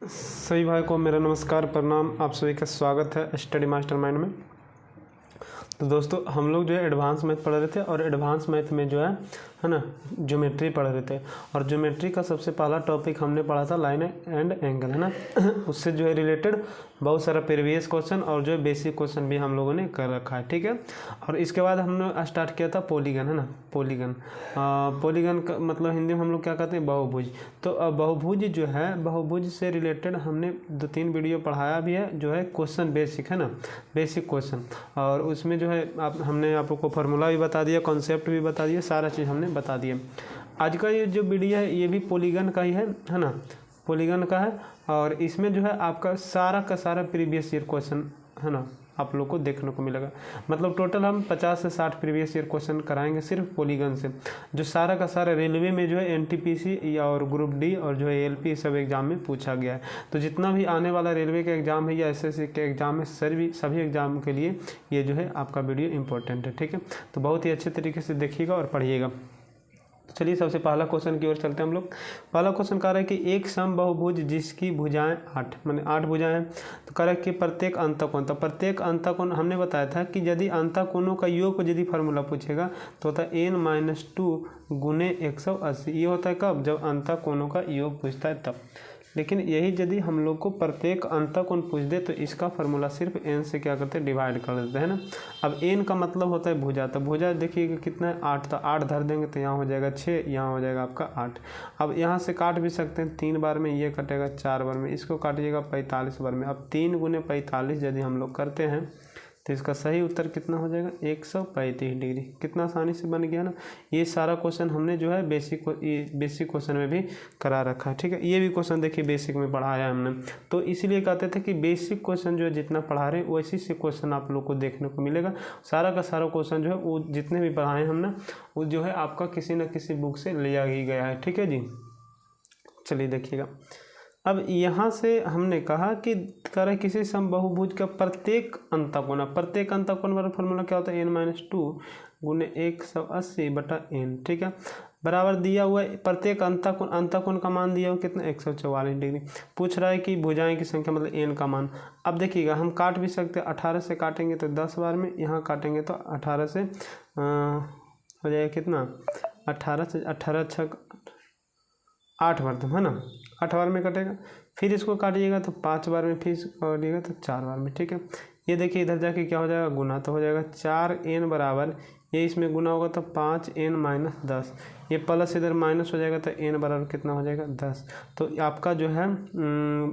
सभी भाई को मेरा नमस्कार प्रणाम। आप सभी का स्वागत है स्टडी मास्टरमाइंड में। तो दोस्तों हम लोग जो है एडवांस मैथ पढ़ रहे थे और एडवांस मैथ में जो है ना ज्योमेट्री पढ़ रहे थे। और ज्योमेट्री का सबसे पहला टॉपिक हमने पढ़ा था लाइन एंड एंगल, है ना। उससे जो है रिलेटेड बहुत सारा प्रीवियस क्वेश्चन और जो है बेसिक क्वेश्चन भी हम लोगों ने कर रखा है, ठीक है। और इसके बाद हमने स्टार्ट किया था पॉलीगन, है ना। पॉलीगन का मतलब हिंदी में हम लोग क्या कहते हैं, बहुभुज। तो बहुभुज जो है, बहुभुज से रिलेटेड हमने 2-3 वीडियो पढ़ाया भी है, जो है क्वेश्चन बेसिक, है ना, बेसिक क्वेश्चन। और उसमें जो है हमने आप लोग को फार्मूला भी बता दिया, कॉन्सेप्ट भी बता दिया, सारा चीज़ हमने बता दिया। आज का ये जो वीडियो है ये भी पॉलीगन का ही है ना, पॉलीगन का है। और इसमें जो है आपका सारा का सारा प्रीवियस ईयर क्वेश्चन, है ना, आप लोग को देखने को मिलेगा। मतलब टोटल हम 50 से 60 प्रीवियस ईयर क्वेश्चन कराएंगे सिर्फ पॉलीगन से, जो सारा का सारा रेलवे में जो है एनटीपीसी और ग्रुप डी और जो है एएलपी सब एग्जाम में पूछा गया है। तो जितना भी आने वाला रेलवे का एग्जाम है या एसएससी के एग्जाम है, सभी एग्जाम के लिए ये जो है आपका वीडियो इंपॉर्टेंट है, ठीक है। तो बहुत ही अच्छे तरीके से देखिएगा और पढ़िएगा। चलिए सबसे पहला क्वेश्चन की ओर चलते हैं हम लोग। पहला क्वेश्चन कह रहा है कि एक समबाहुभुज जिसकी भुजाएं 8 माने 8 भुजाएं हैं, तो कह रहा है कि प्रत्येक अंतकोण, तो प्रत्येक अंतकोण हमने बताया था कि यदि अंतकोणों का योग को यदि फार्मूला पूछेगा तो होता है n-2 गुने 180। ये होता है कब, जब अंतकोणों का योग पूछता है तब। लेकिन यही यदि हम लोग को प्रत्येक अंतकोण पूछ दे तो इसका फार्मूला सिर्फ n से क्या करते हैं, डिवाइड कर देते हैं ना। अब n का मतलब होता है भुजा, तो भुजा देखिएगा कितना है 8, तो 8 धर देंगे तो यहाँ हो जाएगा 6, यहाँ हो जाएगा आपका 8। अब यहाँ से काट भी सकते हैं 3 बार में, ये कटेगा 4 बार में, इसको काटिएगा 45 बार में। अब 3 गुने 45 यदि हम लोग करते हैं तो इसका सही उत्तर कितना हो जाएगा, 135 डिग्री। कितना आसानी से बन गया ना। ये सारा क्वेश्चन हमने जो है बेसिक क्वेश्चन में भी करा रखा है, ठीक है। ये भी क्वेश्चन देखिए बेसिक में पढ़ाया है हमने। तो इसीलिए कहते थे कि बेसिक क्वेश्चन जो है जितना पढ़ा रहे हैं वैसी से क्वेश्चन आप लोग को देखने को मिलेगा। सारा का सारा क्वेश्चन जो है वो जितने भी पढ़ाए हमने वो जो है आपका किसी न किसी बुक से लिया ही गया है, ठीक है जी। चलिए देखिएगा। अब यहाँ से हमने कहा कि करे किसी समबाहुभुज का प्रत्येक अंतकोण, प्रत्येक अंतकोण वाला फॉर्मूला क्या होता है, n-2 गुने 180 बटा n, ठीक है, बराबर दिया हुआ है। प्रत्येक अंतकोण का मान दिया हुआ कितना, 144 डिग्री। पूछ रहा है कि भुजाएं की संख्या मतलब n का मान। अब देखिएगा हम काट भी सकते हैं, 18 से काटेंगे तो 10 बार में, यहाँ काटेंगे तो 18 से हो जाएगा कितना, 18 से 18 छक 8 बार, तो है ना, 8 बार में कटेगा। फिर इसको काटिएगा तो 5 बार में, फिर काटिएगा तो 4 बार में, ठीक है। ये देखिए इधर जाके क्या हो जाएगा, गुना तो हो जाएगा 4n बराबर, ये इसमें गुना होगा तो 5n-10, ये प्लस इधर माइनस हो जाएगा तो n बराबर कितना हो जाएगा, 10। तो आपका जो है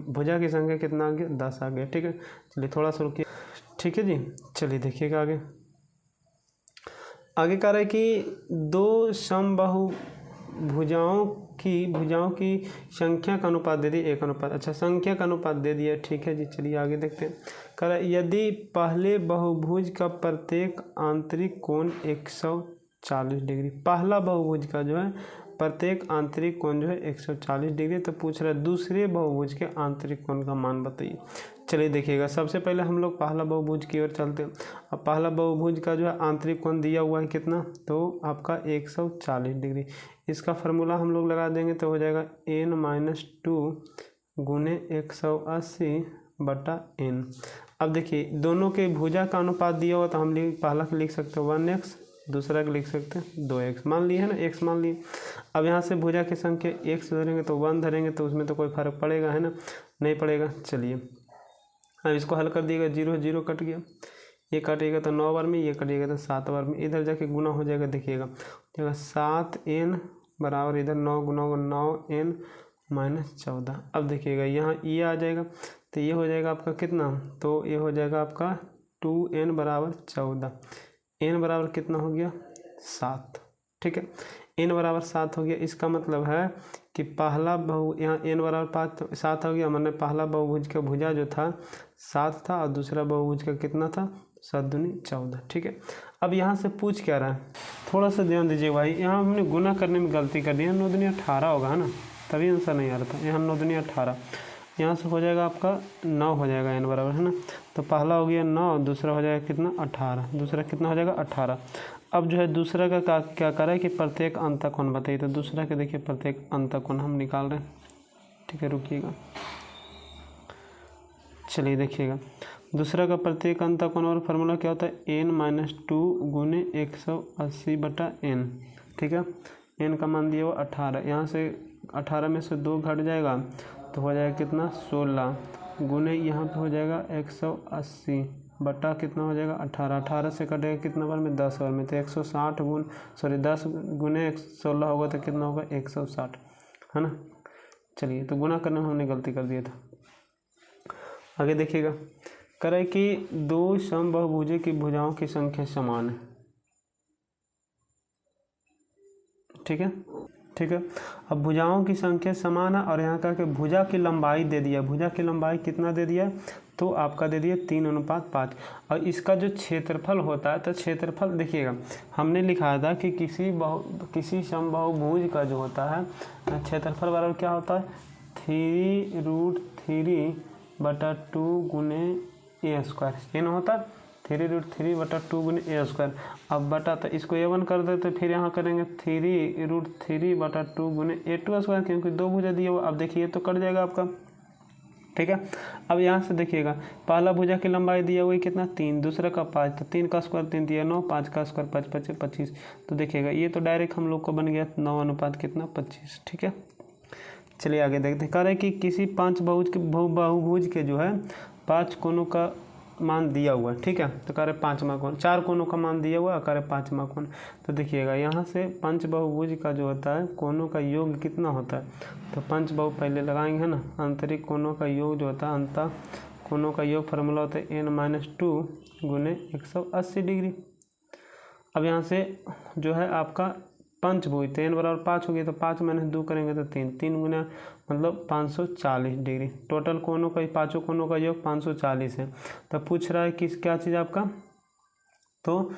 भुजा की संख्या कितना आ गया, 10 आ गया, ठीक है। चलिए थोड़ा सा रुकिए, ठीक है जी। चलिए देखिएगा आगे कह रहा है कि दो समबाहु भुजाओं की संख्या का अनुपात दे दिए 1:, अच्छा संख्या का अनुपात दे दिया, ठीक है जी। चलिए आगे देखते हैं। कह रहा है यदि पहले बहुभुज का प्रत्येक आंतरिक कोण 140 डिग्री, पहला बहुभुज का जो है प्रत्येक आंतरिक कोण जो है 140 डिग्री, तो पूछ रहा है दूसरे बहुभुज के आंतरिक कोण का मान बताइए। चलिए देखिएगा, सबसे पहले हम लोग पहला बहुभुज की ओर चलते हैं। अब पहला बहुभुज का जो है आंतरिक कोण दिया हुआ है कितना, तो आपका 140 डिग्री। इसका फार्मूला हम लोग लगा देंगे तो हो जाएगा n-2 गुने 180 बटा n। अब देखिए दोनों के भुजा का अनुपात दिया हुआ तो हम पहला लिख सकते हैं 1x, दूसरा के लिख सकते हैं 2x, मान लिए है ना, x मान लिए। अब यहाँ से भुजा की संख्या x धरेंगे तो 1 धरेंगे तो उसमें तो कोई फर्क पड़ेगा, है ना, नहीं पड़ेगा। चलिए अब इसको हल कर दिएगा, 0 0 कट गया, ये कटेगा तो 9 बार में, ये कटेगा तो 7 बार में, इधर जाके गुना हो जाएगा, देखिएगा 7n बराबर इधर 9 गुना 9n-14। अब देखिएगा यहाँ ये आ जाएगा तो ये हो जाएगा आपका कितना, तो ये हो जाएगा आपका 2n बराबर 14, n बराबर कितना हो गया 7, ठीक है। n बराबर 7 हो गया, इसका मतलब है कि पहला यहाँ n बराबर 7 हो गया, मैंने पहला बहुभुज का भुजा जो था 7 था और दूसरा बहुभुज का कितना था, 7 दूनी 14, ठीक है। अब यहाँ से पूछ क्या रहा है, थोड़ा सा ध्यान दीजिए भाई, यहाँ हमने गुना करने में गलती कर दी है, 9 दूनी 18 होगा, है ना, तभी आंसर नहीं आ रहा था। यहाँ 9 दूनी 18, यहाँ से हो जाएगा आपका 9 हो जाएगा n बराबर, है ना। तो पहला हो गया 9, दूसरा हो जाएगा कितना 18, दूसरा कितना हो जाएगा 18। अब जो है दूसरा का क्या कर रहा है कि प्रत्येक अंतकोण बताइए, तो दूसरा के देखिए प्रत्येक अंतकोण हम निकाल रहे हैं, ठीक है, रुकिएगा। चलिए देखिएगा, दूसरा का प्रत्येक अंतः कोण और फार्मूला क्या होता है, n-2 गुने 180/n। ठीक है, n का मान दिया हुआ 18, यहाँ से 18 में से 2 घट जाएगा तो हो जाएगा कितना 16 गुने यहाँ पे हो जाएगा 180 बटा कितना हो जाएगा 18, 18 से कटेगा कितना बार में 10 बार में, तो 160 10 गुने 16 होगा तो कितना होगा 160, है ना। चलिए, तो गुना करने में हमने गलती कर दिया था। आगे देखिएगा, करें कि दो समबाहुभुजों की भुजाओं की संख्या समान है। ठीक है, ठीक है। अब भुजाओं की संख्या समान है और यहाँ का कि भुजा की लंबाई दे दिया, भुजा की लंबाई कितना दे दिया, तो आपका दे दिया 3:5। और इसका जो क्षेत्रफल होता है, तो क्षेत्रफल देखिएगा, हमने लिखा था कि किसी समबाहुभुज का जो होता है क्षेत्रफल बराबर क्या होता है, 3√3/2 गुने a², ये ना होता 3√3/2 गुने a²। अब बटा, तो इसको a1 कर दे तो फिर यहाँ करेंगे 3√3/2 गुने a² क्योंकि 2 भुजा दिया हुआ। अब देखिए तो कट जाएगा आपका। ठीक है, अब यहाँ से देखिएगा, पहला भुजा की लंबाई दिया हुआ है कितना 3, दूसरा का 5, तो 3 का स्क्वायर 3 दिया 9, 5 का स्क्वायर 5 5 25। तो देखिएगा ये तो डायरेक्ट हम लोग को बन गया 9:25। ठीक है, चलिए आगे देखते हैं। कह रहे हैं कि किसी बहुभुज के जो है 5 कोनों का मान दिया हुआ है। ठीक है, तो कह रहे 5वां कोण, 4 कोनों का मान दिया हुआ है, कह रहे 5वां कोण। तो देखिएगा यहाँ से पंचबाहुभुज का जो होता है कोनों का योग कितना होता है, तो पंचबाहु पहले लगाएंगे ना, आंतरिक कोनों का योग जो होता है, अंतः कोनों का योग फार्मूला होता है n-2 गुने 180 डिग्री। अब यहाँ से जो है आपका पंचभुज, तो n बराबर 5 हो गया, तो 5 - 2 करेंगे तो 3, 3 गुना मतलब 540 डिग्री। टोटल कोनों का, पाँचों कोनों का योग 540 है। तो पूछ रहा है कि क्या चीज़ आपका, तो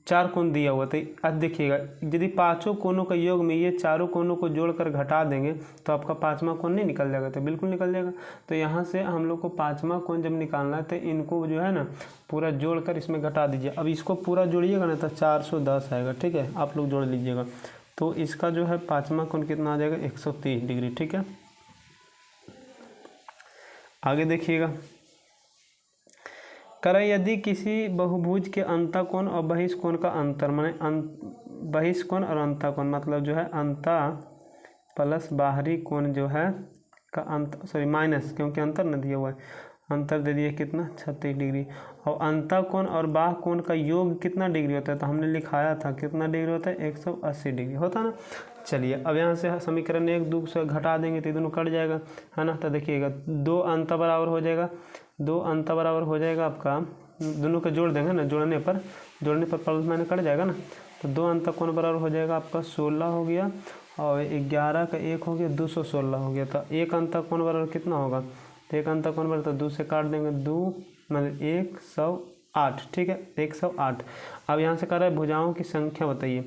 4 कोण दिया हुआ। तो अब देखिएगा, यदि पाँचों कोनों का योग में ये चारों कोनों को जोड़कर घटा देंगे तो आपका 5वां कोण नहीं निकल जाएगा, तो बिल्कुल निकल जाएगा। तो यहाँ से हम लोग को 5वां कोण जब निकालना है तो इनको जो है ना पूरा जोड़कर इसमें घटा दीजिए। अब इसको पूरा जोड़िएगा ना तो 410 आएगा। ठीक है, आप लोग जोड़ लीजिएगा, तो इसका जो है 5वां कोण कितना आ जाएगा 130 डिग्री। ठीक है, आगे देखिएगा, करें यदि किसी बहुभुज के अंतःकोण और बहिष्कोण का अंतर, माने बहिष्कोण और अंतःकोण मतलब जो है अंतः प्लस बाहरी कोण जो है का माइनस, क्योंकि अंतर न दिया हुआ है, अंतर दे दिया कितना 36 डिग्री। और अंतःकोण और बाह्य कोण का योग कितना डिग्री होता है, तो हमने लिखाया था कितना डिग्री होता है 180 डिग्री होता ना। चलिए, अब यहाँ से समीकरण 1-2 से घटा देंगे तो दोनों कट जाएगा, है ना। तो देखिएगा 2 अंतः बराबर हो जाएगा, 2 अंतः बराबर हो जाएगा आपका, दोनों को जोड़ देंगे ना, जोड़ने पर प्लस माइनस कट जाएगा ना। तो 2 अंतःकोण बराबर हो जाएगा आपका 16 हो गया, और 11 का 1 हो गया 216 हो गया। तो 1 अंतःकोण बराबर कितना होगा, तो 1 अंतःकोण बराबर, तो 2 से काट देंगे, 2 मतलब 108। ठीक है, 108। अब यहाँ से कह रहा है भुजाओं की संख्या बताइए,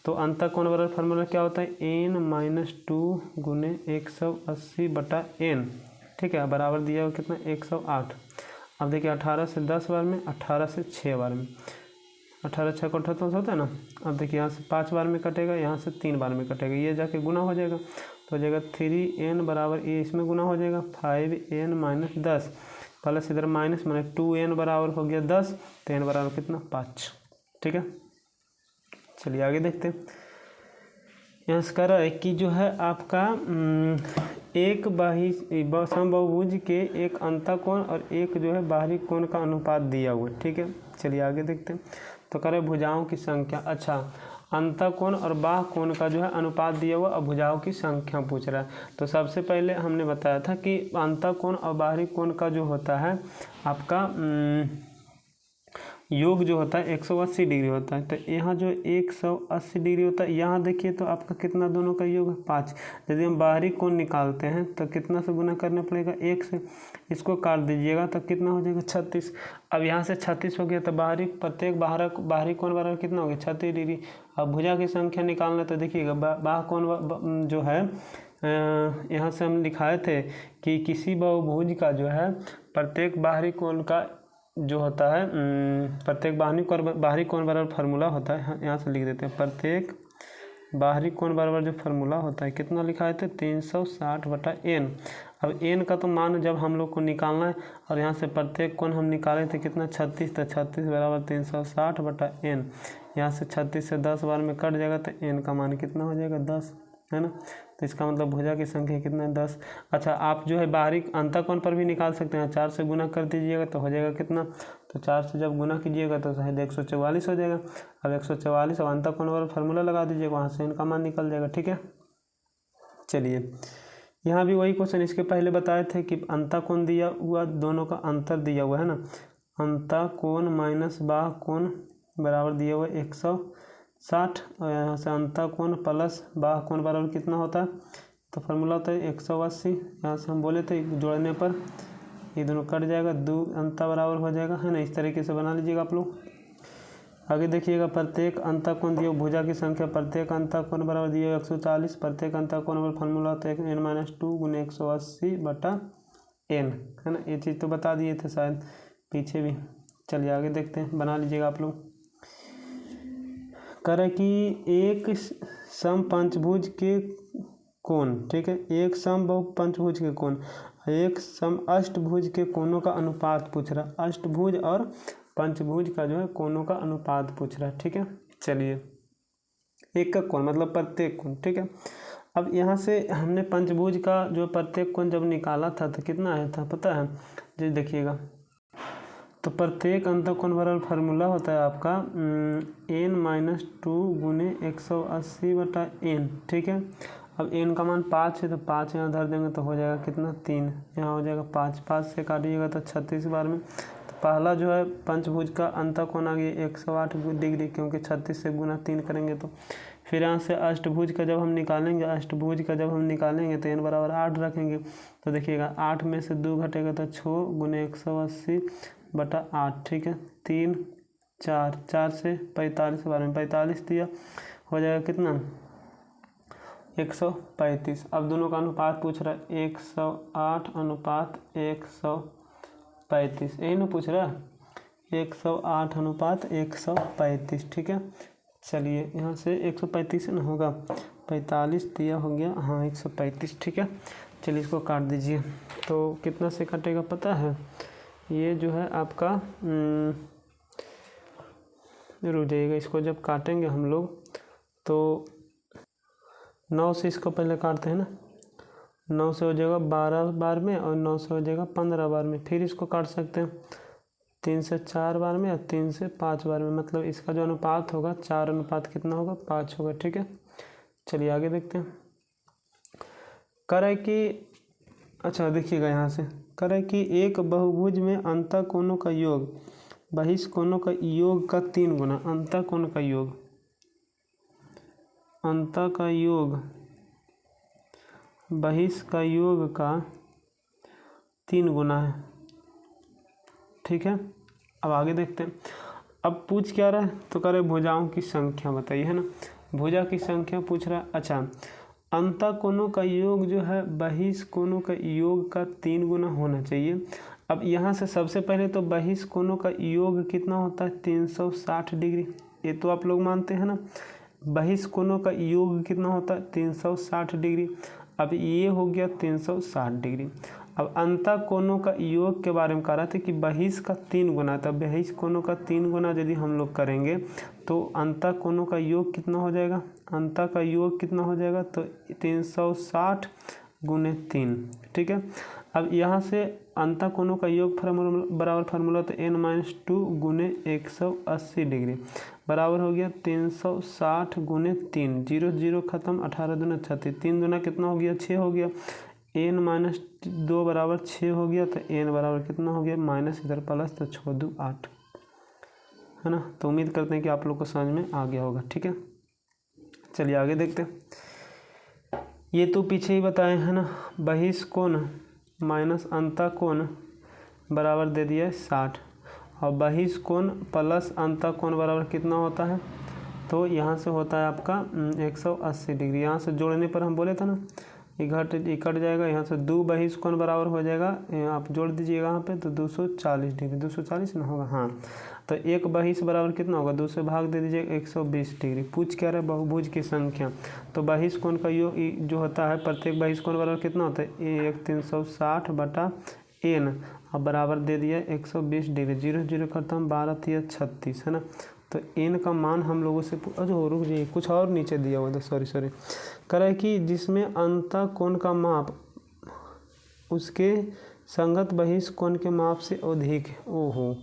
तो अंतःकोण बराबर फार्मूला क्या होता है n-2 गुने 180/n। ठीक है, बराबर दिया हुआ कितना 108। अब देखिए 18 से 10 बार में, 18 से 6 बार में, 18 6 को 78 होता है ना। अब देखिए यहाँ से 5 बार में कटेगा, यहाँ से 3 बार में कटेगा, ये जाके गुना हो जाएगा, तो हो जाएगा 3n बराबर, ये इसमें गुना हो जाएगा 5n - 10 प्लस इधर माइनस, मैंने 2n बराबर हो गया 10, तो n बराबर कितना 5। ठीक है, चलिए आगे देखते हैं। यहाँ से कह रहा है कि जो है आपका एक समबाहुभुज के एक अंतःकोण और एक जो है बाहरी कोण का अनुपात दिया हुआ है। ठीक है, चलिए आगे देखते हैं। तो कह रहे भुजाओं की संख्या, अच्छा अंतःकोण और बाह्य कोण का जो है अनुपात दिया हुआ और भुजाओं की संख्या पूछ रहा है। तो सबसे पहले हमने बताया था कि अंतःकोण और बाहरी कोण का जो होता है आपका योग जो होता है 180 डिग्री होता है। तो यहाँ जो 180 डिग्री होता है, यहाँ देखिए तो आपका कितना दोनों का योग है 5। यदि हम बाहरी कोण निकालते हैं तो कितना से गुना करना पड़ेगा 1 से, इसको काट दीजिएगा तो कितना हो जाएगा 36। अब यहाँ से 36 हो गया, तो प्रत्येक बाहरी कोण बराबर कितना हो गया 36 डिग्री। अब भुजा की संख्या निकालना, तो देखिएगा बाह्य कोण जो है यहाँ से हम लिखाए थे कि किसी बहुभुज का जो है प्रत्येक बाहरी कोण का जो होता है प्रत्येक बाहरी कोण बराबर फार्मूला होता है, यहाँ से लिख देते हैं प्रत्येक बाहरी कोण बराबर जो फार्मूला होता है कितना लिखा है तो 360/n। अब n का तो मान जब हम लोग को निकालना है और यहाँ से प्रत्येक कोण हम निकाले थे कितना 36, तो 36 बराबर 360/n। यहाँ से 36 से 10 बार में कट जाएगा तो n का मान कितना हो जाएगा 10, है ना। तो इसका मतलब भुजा की संख्या कितना है 10। अच्छा, आप जो है बाहरी अंतःकोण पर भी निकाल सकते हैं। 4 से गुना कर दीजिएगा तो हो जाएगा कितना, तो 4 से जब गुना कीजिएगा तो शायद 144 हो जाएगा। अब 144 और अंतःकोण वाला फार्मूला लगा दीजिएगा, वहाँ से इनका मान निकल जाएगा। ठीक है, चलिए यहाँ भी वही क्वेश्चन इसके पहले बताए थे कि अंतःकोण दिया हुआ, दोनों का अंतर दिया हुआ है ना, अंतःकोण माइनस बाह्य कोण बराबर दिया हुआ 160, और यहाँ से अंतःकोण प्लस बाह्य कोण बराबर कितना होता है, तो फार्मूला होता है 180। यहाँ से हम बोले थे जोड़ने पर ये दोनों कट जाएगा, 2 अंतर बराबर हो जाएगा, है ना। इस तरीके से बना लीजिएगा आप लोग। आगे देखिएगा, प्रत्येक अंतःकोण दिया भुजा की संख्या, प्रत्येक अंतःकोण बराबर दिया 140, प्रत्येक अंतःकोण पर फार्मूला होता है n-2 × 180/n, है ना। ये चीज़ तो बता दिए थे शायद पीछे भी। चलिए आगे देखते हैं, बना लीजिएगा आप लोग। करें कि एक सम पंचभुज के कोण, ठीक है, एक सम बहु पंचभुज के कोण, एक सम अष्टभुज के कोणों का अनुपात पूछ रहा। अष्टभुज और पंचभुज का जो है कोणों का अनुपात पूछ रहा है। ठीक है, चलिए एक का कोण मतलब प्रत्येक कोण। ठीक है, अब यहाँ से हमने पंचभुज का जो प्रत्येक कोण जब निकाला था तो कितना आया था पता है जी, देखिएगा। तो प्रत्येक अंतःकोण बराबर फार्मूला होता है आपका n-2 × 180/n। ठीक है, अब n का मान 5 है तो 5 यहाँ धर देंगे तो हो जाएगा कितना 3, यहाँ हो जाएगा 5, 5 से काटिएगा तो 36 बार में। तो पहला जो है पंचभुज का अंतःकोण आ गया 108 डिग्री, क्योंकि 36 से गुना 3 करेंगे तो। फिर यहाँ से अष्टभुज का जब हम निकालेंगे, अष्टभुज का जब हम निकालेंगे तो n बराबर 8 रखेंगे। तो देखिएगा 8 में से 2 घटेगा तो 6 × 180/8। ठीक है, 3 4, 4 से 45 बार में 45 दिया, हो जाएगा कितना 135। अब दोनों का अनुपात पूछ रहा है 108/135, यही ना पूछ रहा है 108/135। ठीक है, चलिए यहाँ से 135 ना होगा 45 दिया हो गया, हाँ 135। ठीक है, चलिए इसको काट दीजिए तो कितना से कटेगा पता है, ये जो है आपका रुक जाइएगा, इसको जब काटेंगे हम लोग तो 9 से इसको पहले काटते हैं ना, 9 से हो जाएगा 12 बार में और 9 से हो जाएगा 15 बार में। फिर इसको काट सकते हैं 3 से 4 बार में और 3 से 5 बार में, मतलब इसका जो अनुपात होगा 4 अनुपात कितना होगा 5 होगा। ठीक है, चलिए आगे देखते हैं। करें कि अच्छा देखिएगा, यहाँ से करें कि एक बहुभुज में अंतःकोणों का योग बहिष्कोणों का योग का 3 गुना, अंतःकोण का योग, अंतः का योग बहिष का योग का 3 गुना है। ठीक है, अब आगे देखते हैं। अब पूछ क्या रहा है तो कह रहे भुजाओं की संख्या बताइए, है ना। भुजा की संख्या पूछ रहा है। अच्छा, अंतःकोणों का योग जो है बहिष्कोणों का योग का 3 गुना होना चाहिए। अब यहाँ से सबसे पहले तो बहिष्कोणों का योग कितना होता है 360 डिग्री, ये तो आप लोग मानते हैं ना। बहिष्कोणों का योग कितना होता है 360 डिग्री। अब ये हो गया 360 डिग्री। अब अंतःकोणों का योग के बारे में कह रहा था कि बहिष का 3 गुना, तब बहिष्कोणों का 3 गुना यदि हम लोग करेंगे तो अंतःकोणों का योग कितना हो जाएगा, अंतः का योग कितना हो जाएगा तो 360 × 3। ठीक है, अब यहाँ से अंतःकोणों का योग बराबर फार्मूला तो n-2 × 180 डिग्री बराबर हो गया 360 × 3, 0 0 खत्म, 18 दूना 36, 3 दूना कितना हो गया 6 हो गया, n-2 बराबर 6 हो गया, तो n बराबर कितना हो गया माइनस इधर प्लस, तो 6 2 8, है ना। तो उम्मीद करते हैं कि आप लोग को समझ में आ गया होगा। ठीक है, चलिए आगे देखते हैं। ये तो पीछे ही बताए हैं ना, बहिष्कोण माइनस अंतःकोण बराबर दे दिया 60, और बहिष्कोण प्लस अंतःकोण बराबर कितना होता है, तो यहाँ से होता है आपका 180 डिग्री। यहाँ से जोड़ने पर हम बोले थे ना ये कट जाएगा, यहाँ से 2 बहिष कोण बराबर हो जाएगा, आप जोड़ दीजिएगा यहाँ पे तो 240 डिग्री, 240 ना होगा, हाँ। तो एक बहिष बराबर कितना होगा, 2 से भाग दे दीजिए 120 डिग्री। पूछ क्या रहा है, बहुभुज की संख्या। तो बहिष कोण का योग जो होता है, प्रत्येक बहिष कोण बराबर कितना होता है, 1/360/n, अब बराबर दे दिया 120 डिग्री। 0 0 खत्म, 12 3 36 है ना। तो n का मान हम लोगों से रुक जाइए, कुछ और नीचे दिया हुआ था, सॉरी कह रहा है कि जिसमें अंतः कोण का माप उसके संगत बहिष कोण के माप से अधिक है। ओहो,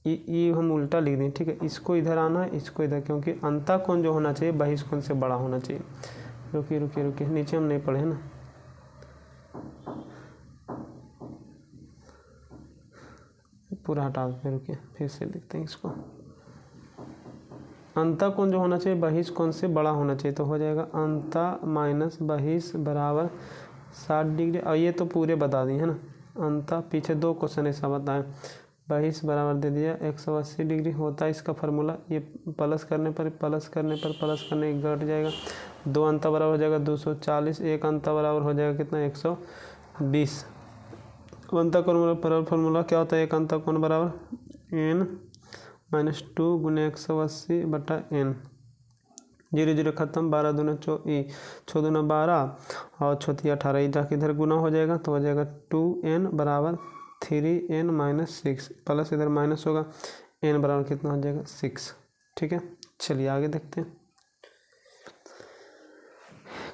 ये हम उल्टा लिख दें, ठीक है। इसको इधर आना है, इसको इधर, क्योंकि अंतः कोण जो होना चाहिए बहिष कोण से बड़ा होना चाहिए। रुकिए, नीचे हम नहीं पढ़े ना, पूरा हटा देते, रुकिए फिर से लिखते हैं इसको। अंतः कोण जो होना चाहिए बहिष कोण से बड़ा होना चाहिए, तो हो जाएगा अंतः माइनस बहिष बराबर 60 डिग्री। और ये तो पूरे बता दिए है ना, अंतः पीछे 2 क्वेश्चन ऐसा बताएं। बहिष बराबर दे दिया 180 डिग्री होता है इसका फार्मूला। ये प्लस करने पर घट जाएगा, 2 अंतः बराबर हो जाएगा 240, एक अंतः बराबर हो जाएगा कितना, 120। अंतः कोण बराबर फार्मूला क्या होता है, एक अंतः कोण बराबर n -2 × 180/n। 0 0 खत्म, 12 दूना 24, 6 दूना 12 और 6 18, इधर किधर गुना हो जाएगा तो हो जाएगा 2n बराबर 3n - 6, प्लस इधर माइनस होगा, n बराबर कितना हो जाएगा 6, ठीक है। चलिए आगे देखते हैं।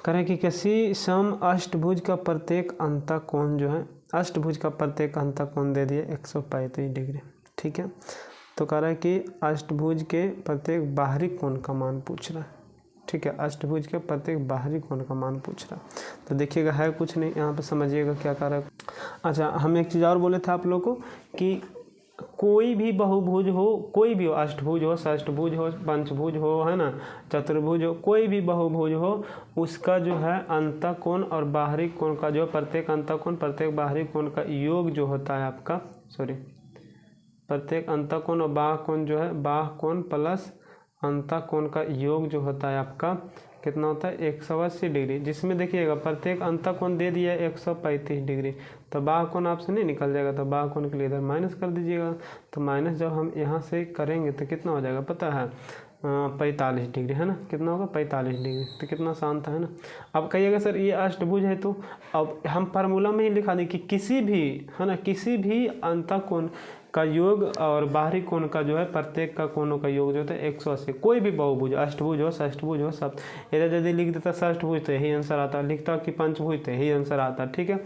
करें कि किसी सम अष्टभुज का प्रत्येक अंतः कोण जो है, अष्टभुज का प्रत्येक अंतः कोण दे दिए 135 डिग्री, ठीक है। तो कह रहा है कि अष्टभुज के प्रत्येक बाहरी कोण का मान पूछ रहा है, ठीक है। अष्टभुज के प्रत्येक बाहरी कोण का मान पूछ रहा है। तो देखिएगा है कुछ नहीं, यहाँ पे समझिएगा क्या कर रहा है। अच्छा, हम एक चीज़ और बोले थे आप लोग को कि कोई भी बहुभुज हो, कोई भी हो, अष्टभुज हो, षष्ठभुज हो, पंचभुज हो, है ना, चतुर्भुज हो, कोई भी बहुभुज हो, उसका जो है अंतः कोण और बाहरी कोण का जो प्रत्येक अंतः कोण प्रत्येक बाहरी कोण का योग जो होता है आपका, प्रत्येक अंतः कोण और बाह्य कोण जो है, बाह्य कोण प्लस अंतः कोण का योग जो होता है आपका कितना होता है, 180 डिग्री। जिसमें देखिएगा प्रत्येक अंतः कोण दे दिया 135 डिग्री, तो बाह्य कोण आपसे नहीं निकल जाएगा, तो बाह्य कोण के लिए इधर माइनस कर दीजिएगा। तो माइनस जब हम यहाँ से करेंगे तो कितना हो जाएगा पता है, 45 डिग्री, है ना। कितना होगा 45 डिग्री, तो कितना शांत है ना। अब कहिएगा सर ये अष्टभुज है, तो अब हम फार्मूला में ही लिखा दें कि किसी भी, है ना, किसी भी अंतः कोण का योग और बाहरी कोण का जो है प्रत्येक का कोणों का योग जो होता है 180। कोई भी बहुभुज, अष्टभुज हो, षष्ठभुज हो, सब। इधर यदि लिख देता षष्ठभुज तो यही आंसर आता, लिखता कि पंचभुज तो यही आंसर आता, ठीक है।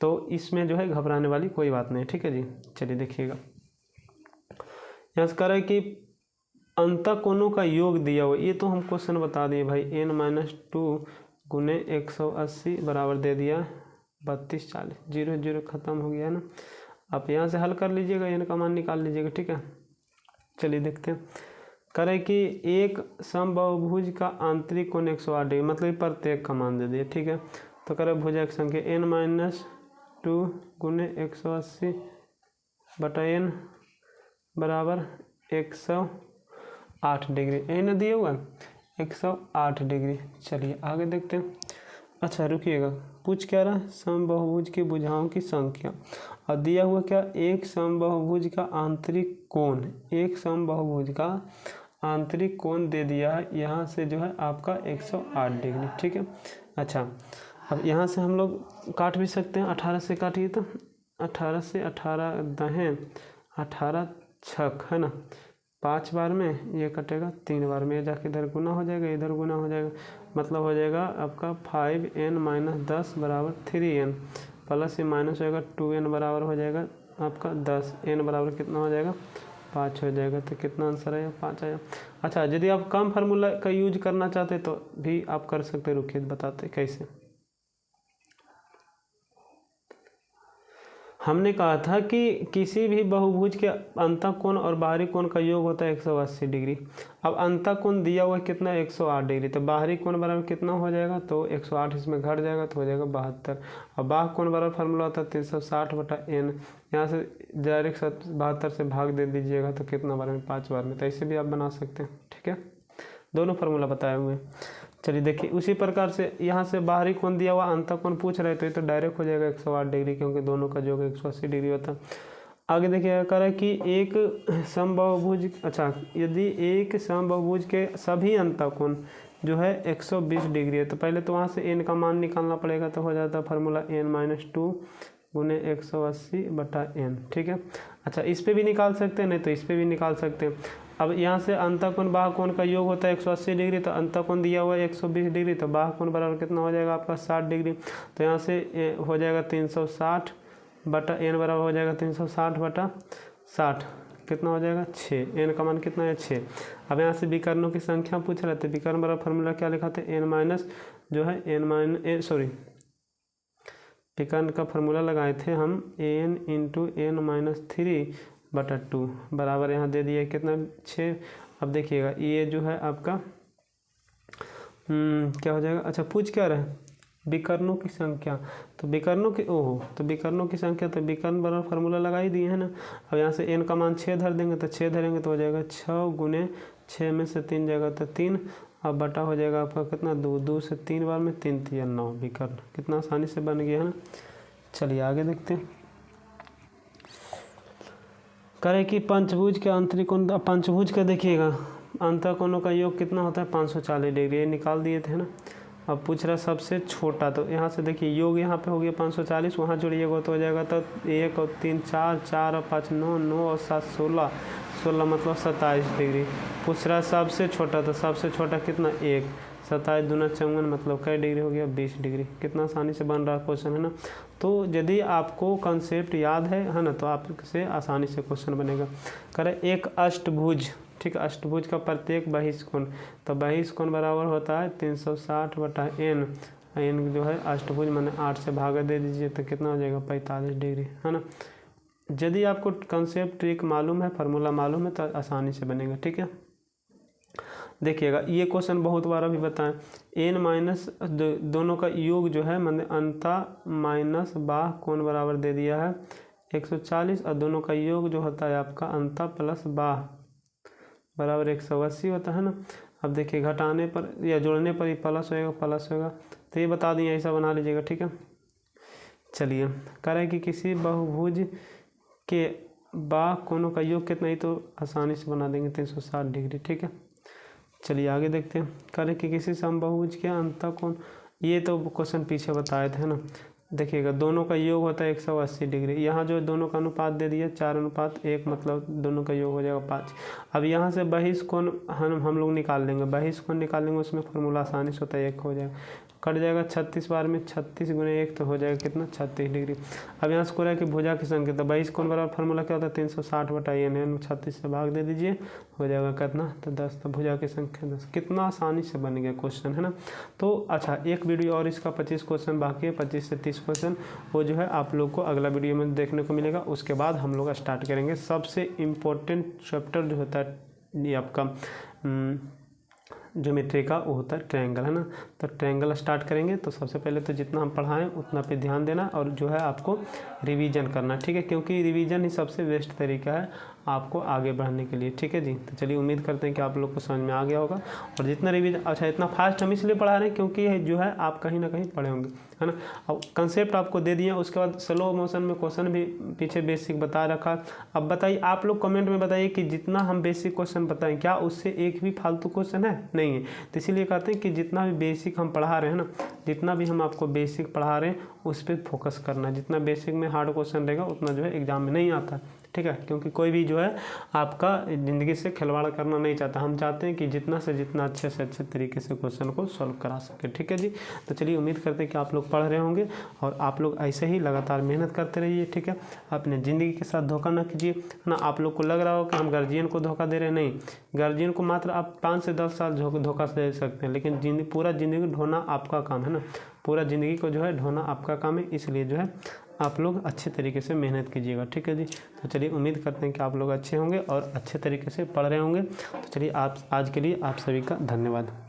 तो इसमें जो है घबराने वाली कोई बात नहीं, ठीक है जी। चलिए देखिएगा, यहाँ से कह रहा है कि अंतः कोणों का योग दिया हुआ, ये तो हम क्वेश्चन बता दिए भाई, n - 2 × 180 बराबर दे दिया 32 40, 0 0 खत्म हो गया ना। आप यहाँ से हल कर लीजिएगा, n का मान निकाल लीजिएगा, ठीक है। चलिए देखते हैं। करें कि एक समबाहुभुज का आंतरिक कोण 108 डिग्री, मतलब प्रत्येक का मान दे दिए, ठीक है। तो करें भुजक संख्या n - 2 × 180/n बराबर 108 डिग्री, n दिया हुआ 108 डिग्री। चलिए आगे देखते हैं। अच्छा रुकिएगा, पूछ क्या रहा, समबाहुभुज की भुजाओं की संख्या, और दिया हुआ क्या, एक समबाहुभुज का आंतरिक कोण, एक समबाहुभुज का आंतरिक कोण दे दिया है यहाँ से जो है आपका 108 डिग्री, ठीक है। अच्छा, अब यहाँ से हम लोग काट भी सकते हैं, 18 से काटिए तो 18 से 18 दहें 18 छक, है ना, 5 बार में ये कटेगा, 3 बार में जाके इधर गुना हो जाएगा, इधर गुना हो जाएगा, मतलब हो जाएगा आपका 5n - 10 बराबर 3n, प्लस ये माइनस होएगा 2n बराबर हो जाएगा आपका 10, n बराबर कितना हो जाएगा 5 हो जाएगा। तो कितना आंसर आया, 5 आया। अच्छा, यदि आप कम फार्मूला का यूज करना चाहते तो भी आप कर सकते, रुकिए बताते कैसे। हमने कहा था कि किसी भी बहुभुज के अंतः कोण और बाहरी कोण का योग होता है 180 डिग्री। अब अंतः कोण दिया हुआ कितना, 108 डिग्री, तो बाहरी कोण बराबर कितना हो जाएगा, तो 108 इसमें घट जाएगा तो हो जाएगा 72। और बाह्य कोण बराबर फार्मूला होता है 360/n, यहाँ से डायरेक्ट 72 से भाग दे दीजिएगा तो कितना बार में, 5 बार में। तो ऐसे भी आप बना सकते हैं, ठीक है। दोनों फार्मूला बताए हुए हैं। चलिए देखिए उसी प्रकार से यहाँ से बाहरी कोण दिया हुआ अंतःकोण पूछ रहे तो डायरेक्ट हो जाएगा 108 डिग्री, क्योंकि दोनों का योग 180 डिग्री होता है। आगे देखिए क्या है कि एक समबाहुभुज, अच्छा यदि एक समबाहुभुज के सभी अंतःकोण जो है 120 डिग्री है, तो पहले तो वहाँ से n का मान निकालना पड़ेगा, तो हो जाता है फार्मूला n-2 गुने 180/n, ठीक है। अच्छा इस पे भी निकाल सकते हैं, नहीं तो इस पे भी निकाल सकते हैं। अब यहाँ से अंतःकोण बाह्यकोण का योग होता है 180 डिग्री, तो अंतःकोण दिया हुआ है 120 डिग्री, तो बाह्यकोण बराबर कितना हो जाएगा आपका 60 डिग्री। तो यहाँ से हो जाएगा 360/n बराबर हो जाएगा 360/60, कितना हो जाएगा 6, n का मान कितना है 6। अब यहाँ से विकर्णों की संख्या पूछ रहे थे, विकर्ण बराबर फार्मूला क्या लिखा था n माइनस जो है विकर्ण का फार्मूला लगाए थे हम n × n-3/2 बराबर यहाँ दे दिया कितना 6। अब देखिएगा ये जो है आपका क्या हो जाएगा, अच्छा पूछ क्या रहे विकर्णों की संख्या, तो विकर्णों की तो विकर्णों की संख्या, तो विकर्ण बराबर फार्मूला लगा ही दिए है ना। अब यहाँ से n का मान 6 धर देंगे, तो 6 धरेंगे तो हो जाएगा 6 गुने 6 में से 3 जाएगा तो 3, अब बटा हो जाएगा आपका कितना 2 से 3 बार में 3 × 9 विकर्ण, कितना आसानी से बन गया है ना। चलिए आगे देखते हैं। करें कि पंचभुज के आंतरिक कोण, पंचभुज का देखिएगा अंतःकोणों का योग कितना होता है 540 डिग्री, ये निकाल दिए थे ना। अब पूछ रहा सबसे छोटा, तो यहाँ से देखिए योग यहाँ पे हो गया 540, वहाँ जोड़िएगा तो हो जाएगा तो 1 और 3 4, 4 और 5 9, 9 और 7 16, 16 मतलब 27 डिग्री। पूछ रहा सबसे छोटा, तो सबसे छोटा कितना 1, 27 दूना 54 मतलब कई डिग्री हो गया 20 डिग्री। कितना आसानी से बन रहा क्वेश्चन है ना। तो यदि आपको कंसेप्ट याद है ना, तो आपसे आसानी से क्वेश्चन बनेगा। करें एक अष्टभुज, ठीक है, अष्टभुज का प्रत्येक बहिष्कोण, तो बहिष्कोण बराबर होता है 360/n, n जो है अष्टभुज मैंने 8 से भागा दे दीजिए तो कितना हो जाएगा 45 डिग्री, है ना। यदि आपको कंसेप्ट ट्रिक मालूम है, फार्मूला मालूम है, तो आसानी से बनेगा, ठीक है। देखिएगा ये क्वेश्चन बहुत बार अभी बताएं, n माइनस दोनों का योग जो है मतलब अंतः माइनस बाह्य कोण बराबर दे दिया है 140, और दोनों का योग जो होता है आपका अंतः प्लस बाह्य बराबर 180 होता है ना। अब देखिए घटाने पर या जोड़ने पर ही प्लस होएगा, तो ये बता दिए, ऐसा बना लीजिएगा, ठीक है। चलिए करें कि किसी बहुभुज के बाह्य कोणों का योग कितना, ही तो आसानी से बना देंगे 360 डिग्री, ठीक है। चलिए आगे देखते हैं। करें कि किसी समबाहुभुज के अंतःकोण, ये तो क्वेश्चन पीछे बताए थे ना। देखिएगा दोनों का योग होता है 180 डिग्री, यहाँ जो दोनों का अनुपात दे दिया 4:1 मतलब दोनों का योग हो जाएगा 5। अब यहाँ से बहिष्कोण हम लोग निकाल लेंगे, बहिष्कोण निकालेंगे, उसमें फार्मूला आसानी से होता है 1 हो जाएगा, कट जाएगा 36 बार में 36 गुने 1 तो हो जाएगा कितना 36 डिग्री। अब यहाँ से कोरा की भुजा की संख्या, तो बहिष्कोण बराबर फार्मूला क्या होता है 360/n, 36 से भाग दे दीजिए हो जाएगा कितना तो 10, तो भुजा की संख्या 10। कितना आसानी से बन गया क्वेश्चन, है ना। तो अच्छा एक वीडियो और इसका 25 क्वेश्चन बाकी है, 25 से 30 क्वेश्चन, वो जो है आप लोग को अगला वीडियो में देखने को मिलेगा। उसके बाद हम लोग स्टार्ट करेंगे सबसे इम्पोर्टेंट चैप्टर जो होता है ये आपका ज्योमेट्री का, वो होता है ट्रायंगल, है ना। तो ट्रायंगल स्टार्ट करेंगे, तो सबसे पहले तो जितना हम पढ़ाएं उतना पे ध्यान देना और जो है आपको रिवीजन करना, ठीक है, क्योंकि रिवीजन ही सबसे बेस्ट तरीका है आपको आगे बढ़ने के लिए, ठीक है जी। तो चलिए उम्मीद करते हैं कि आप लोग को समझ में आ गया होगा। और जितना रिवीजन, अच्छा इतना फास्ट हम इसलिए पढ़ा रहे हैं क्योंकि जो है आप कहीं ना कहीं पढ़े होंगे, है ना। अब कंसेप्ट आपको दे दिया, उसके बाद स्लो मोशन में क्वेश्चन भी पीछे बेसिक बता रखा। अब बताइए आप लोग कमेंट में बताइए कि जितना हम बेसिक क्वेश्चन बताएं क्या उससे एक भी फालतू क्वेश्चन है, नहीं है। तो इसीलिए कहते हैं कि जितना भी बेसिक हम पढ़ा रहे हैं ना, जितना भी हम आपको बेसिक पढ़ा रहे हैं उस पर फोकस करना। जितना बेसिक में हार्ड क्वेश्चन रहेगा उतना जो है एग्जाम में नहीं आता, ठीक है, क्योंकि कोई भी जो है आपका ज़िंदगी से खिलवाड़ करना नहीं चाहता। हम चाहते हैं कि जितना से जितना अच्छे से अच्छे तरीके से क्वेश्चन को सॉल्व करा सके, ठीक है जी। तो चलिए उम्मीद करते हैं कि आप लोग पढ़ रहे होंगे और आप लोग ऐसे ही लगातार मेहनत करते रहिए, ठीक है। अपने ज़िंदगी के साथ धोखा ना कीजिए, है ना। आप लोग को लग रहा हो कि हम गार्जियन को धोखा दे रहे हैं, नहीं, गार्जियन को मात्र आप 5 से 10 साल धोखा दे सकते हैं, लेकिन पूरा ज़िंदगी ढोना आपका काम है ना। पूरा ज़िंदगी को जो है ढोना आपका काम है, इसलिए जो है आप लोग अच्छे तरीके से मेहनत कीजिएगा, ठीक है जी। तो चलिए उम्मीद करते हैं कि आप लोग अच्छे होंगे और अच्छे तरीके से पढ़ रहे होंगे। तो चलिए आप आज के लिए आप सभी का धन्यवाद।